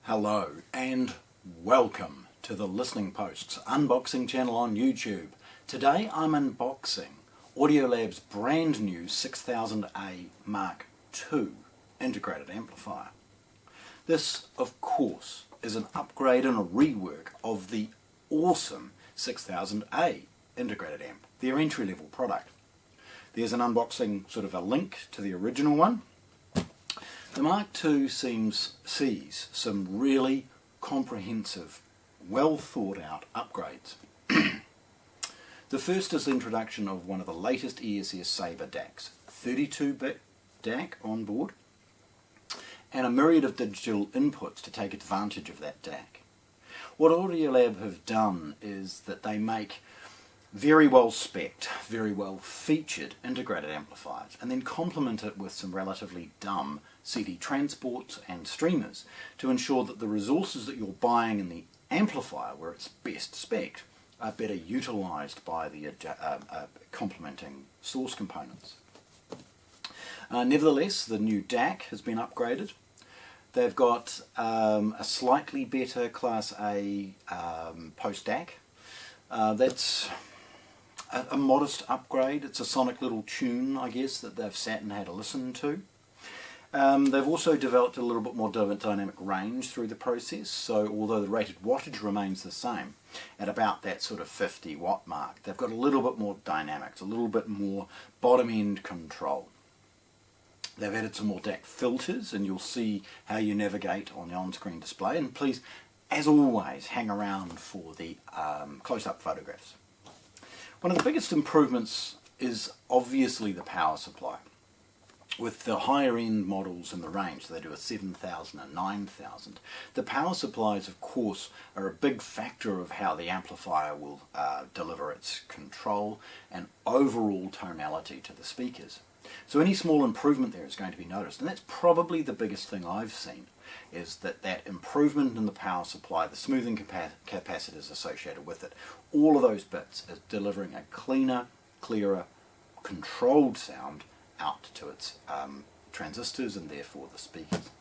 Hello and welcome to the Listening Post's unboxing channel on YouTube. Today I'm unboxing Audiolab's brand new 6000A MKII integrated amplifier. This, of course, is an upgrade and a rework of the awesome 6000A integrated amp, their entry-level product. There's an unboxing, sort of a link to the original one. The Mark II sees some really comprehensive, well thought out upgrades. The first is the introduction of one of the latest ESS Sabre DACs, 32-bit DAC on board, and a myriad of digital inputs to take advantage of that DAC. What Audiolab have done is that they make very well spec'd, very well featured integrated amplifiers and then complement it with some relatively dumb CD transports and streamers to ensure that the resources that you're buying in the amplifier where it's best spec'd are better utilised by the complementing source components. Nevertheless, the new DAC has been upgraded. They've got a slightly better Class A post DAC. That's a modest upgrade. It's a sonic little tune, I guess, that they've sat and had a listen to. They've also developed a little bit more dynamic range through the process, so although the rated wattage remains the same at about that sort of 50 watt mark, they've got a little bit more dynamics, a little bit more bottom end control. They've added some more DAC filters, and you'll see how you navigate on the on-screen display, and please, as always, hang around for the close-up photographs. One of the biggest improvements is obviously the power supply. With the higher end models in the range, so they do a 7000 and 9000, the power supplies of course are a big factor of how the amplifier will deliver its control and overall tonality to the speakers. So any small improvement there is going to be noticed, and that's probably the biggest thing I've seen, is that improvement in the power supply, the smoothing capacitors associated with it, all of those bits is delivering a cleaner, clearer, controlled sound out to its transistors and therefore the speakers.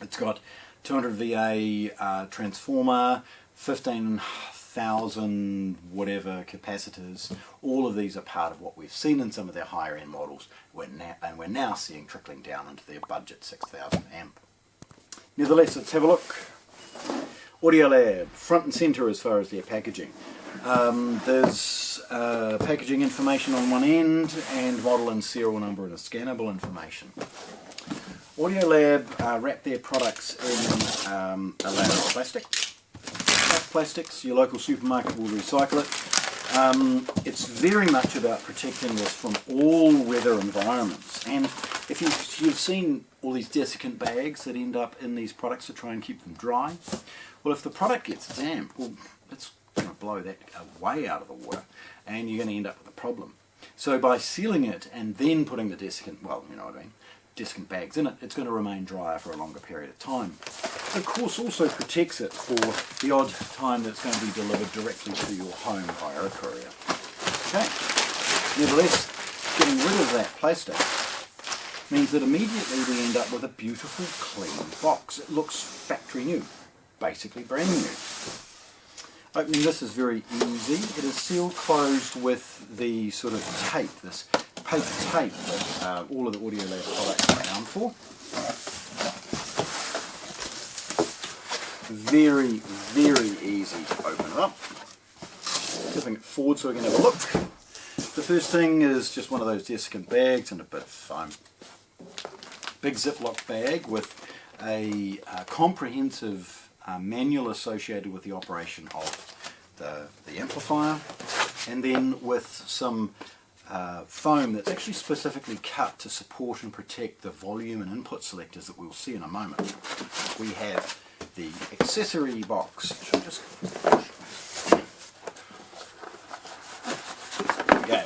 It's got 200 VA transformer, 15,000 whatever capacitors. All of these are part of what we've seen in some of their higher end models, and we're now seeing trickling down into their budget 6000 amp. Nevertheless, let's have a look. Audiolab, front and centre as far as their packaging. There's packaging information on one end and model and serial number and a scannable information. Audiolab wrap their products in a layer of plastic. Plastics, your local supermarket will recycle it. It's very much about protecting this from all weather environments, and if you've seen all these desiccant bags that end up in these products to try and keep them dry, well, if the product gets damp, well, it's going to blow that way out of the water and you're going to end up with a problem. So by sealing it and then putting the desiccant, well, you know what I mean, desiccant bags in it, it's going to remain drier for a longer period of time. It of course also protects it for the odd time that's going to be delivered directly to your home via a courier. Okay. Nevertheless, getting rid of that plastic means that immediately we end up with a beautiful clean box. It looks factory new, basically brand new. Opening this is very easy. It is sealed closed with the sort of tape, this paper tape that all of the Audiolab products are known for. Very, very easy to open it up. Tipping it forward so we can have a look. The first thing is just one of those desiccant bags and a bit of foam. Big Ziploc bag with a comprehensive manual associated with the operation of the amplifier, and then with some foam that's actually specifically cut to support and protect the volume and input selectors that we'll see in a moment. We have the accessory box. Okay,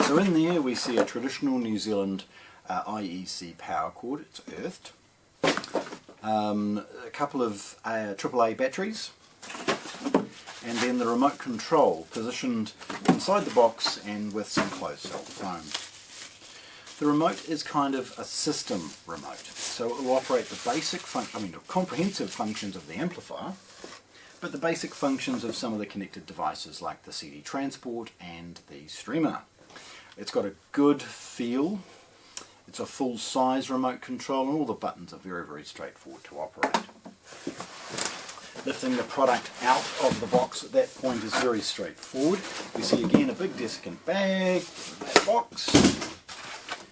so in there we see a traditional New Zealand IEC power cord. It's earthed. A couple of AAA batteries, and then the remote control positioned inside the box and with some closed cell foam. The remote is kind of a system remote, so it will operate the basic comprehensive functions of the amplifier, but the basic functions of some of the connected devices like the CD transport and the streamer. It's got a good feel. It's a full size remote control and all the buttons are very, very straightforward to operate. Lifting the product out of the box at that point is very straightforward. We see again a big desiccant bag, that box.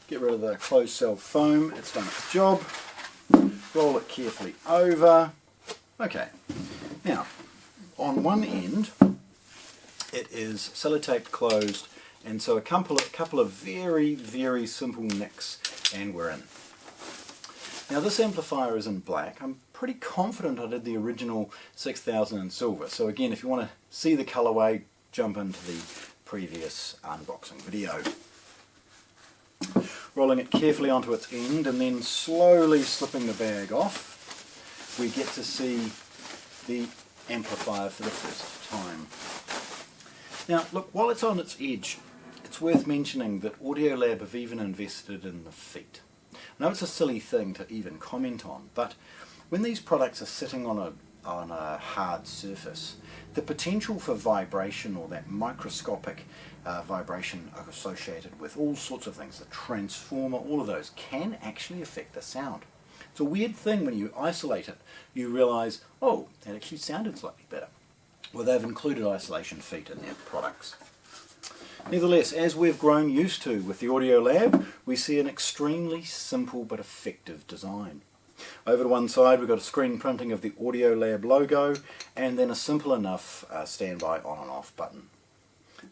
Get rid of the closed cell foam, it's done its job. Roll it carefully over. Okay, now on one end it is sellotaped closed, and so a couple of very, very simple nicks and we're in. Now this amplifier is in black. I'm pretty confident I did the original 6000 in silver, so again if you want to see the colorway, jump into the previous unboxing video. Rolling it carefully onto its end and then slowly slipping the bag off, we get to see the amplifier for the first time. Now look, while it's on its edge, it's worth mentioning that Audiolab have even invested in the feet. I know it's a silly thing to even comment on, but when these products are sitting on a hard surface, the potential for vibration, or that microscopic vibration associated with all sorts of things, the transformer, all of those, can actually affect the sound. It's a weird thing when you isolate it, you realise, oh, that actually sounded slightly better. Well, they've included isolation feet in their products. Nevertheless, as we've grown used to with the Audiolab, we see an extremely simple but effective design. Over to one side we've got a screen printing of the Audiolab logo and then a simple enough standby on and off button.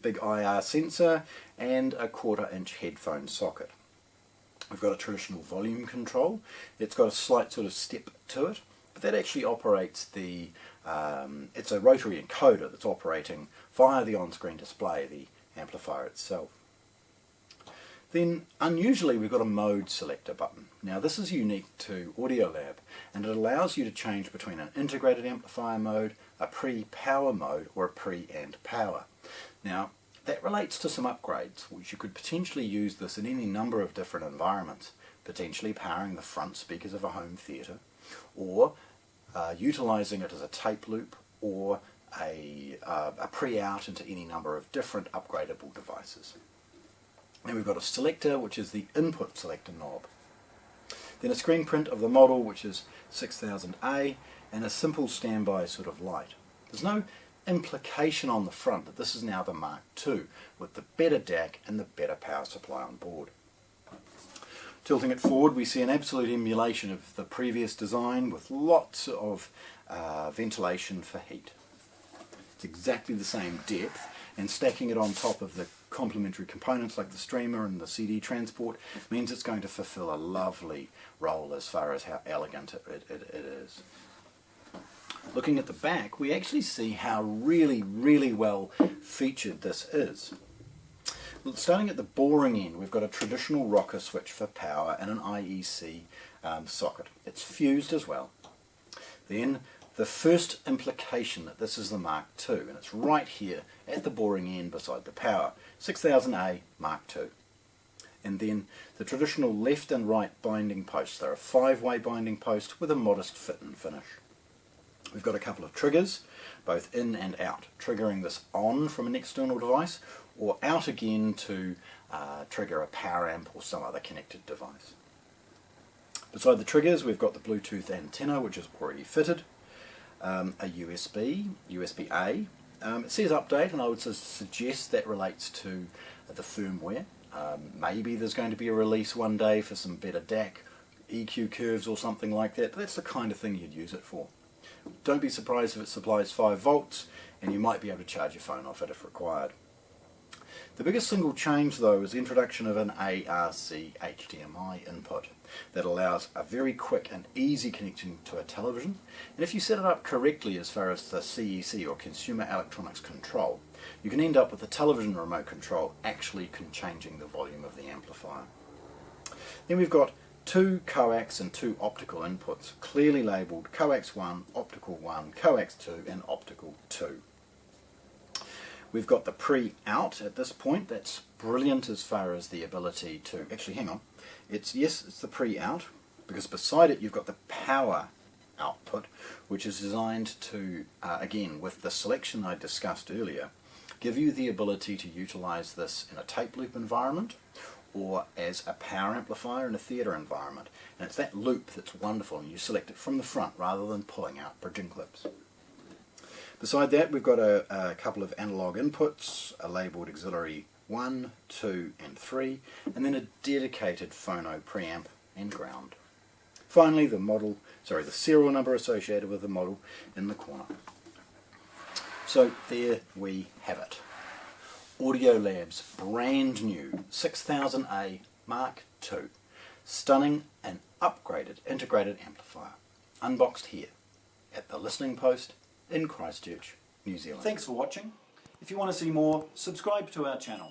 Big IR sensor and a 1/4 inch headphone socket. We've got a traditional volume control. It's got a slight sort of step to it, but that actually operates the, it's a rotary encoder that's operating via the on-screen display, the amplifier itself. Then unusually we've got a mode selector button. Now this is unique to Audiolab and it allows you to change between an integrated amplifier mode, a pre-power mode or a pre-and power. Now that relates to some upgrades which you could potentially use this in any number of different environments, potentially powering the front speakers of a home theatre, or utilising it as a tape loop, or a pre-out into any number of different upgradable devices. Then we've got a selector, which is the input selector knob. Then a screen print of the model, which is 6000A, and a simple standby sort of light. There's no implication on the front that this is now the Mark II, with the better DAC and the better power supply on board. Tilting it forward, we see an absolute emulation of the previous design with lots of ventilation for heat. It's exactly the same depth, and stacking it on top of the complementary components like the streamer and the CD transport means it's going to fulfill a lovely role as far as how elegant it is. Looking at the back, we actually see how really, really well featured this is. Starting at the boring end, we've got a traditional rocker switch for power and an IEC socket. It's fused as well. Then the first implication that this is the Mark II, and it's right here at the boring end beside the power, 6000A Mark II. And then the traditional left and right binding posts. They're a 5-way binding post with a modest fit and finish. We've got a couple of triggers, both in and out, triggering this on from an external device or out again to trigger a power amp or some other connected device. Beside the triggers we've got the Bluetooth antenna, which is already fitted, a USB-A. It says update, and I would suggest that relates to the firmware. Maybe there's going to be a release one day for some better DAC, EQ curves or something like that, but that's the kind of thing you'd use it for. Don't be surprised if it supplies 5 volts, and you might be able to charge your phone off it if required. The biggest single change though is the introduction of an ARC HDMI input that allows a very quick and easy connection to a television, and if you set it up correctly as far as the CEC or Consumer Electronics Control, you can end up with the television remote control actually changing the volume of the amplifier. Then we've got 2 coax and 2 optical inputs, clearly labelled coax 1, optical 1, coax 2 and optical 2. We've got the pre-out at this point. That's brilliant as far as the ability to, actually hang on, it's the pre-out, because beside it you've got the power output, which is designed to, again with the selection I discussed earlier, give you the ability to utilize this in a tape loop environment or as a power amplifier in a theatre environment. And it's that loop that's wonderful, and you select it from the front rather than pulling out bridging clips. Beside that, we've got a couple of analog inputs, labelled auxiliary 1, 2 and 3, and then a dedicated phono preamp and ground. Finally, the serial number associated with the model in the corner. So there we have it. Audiolab's brand new 6000A MKII, stunning and upgraded integrated amplifier, unboxed here at the Listening Post in Christchurch, New Zealand. Thanks for watching. If you want to see more, subscribe to our channel.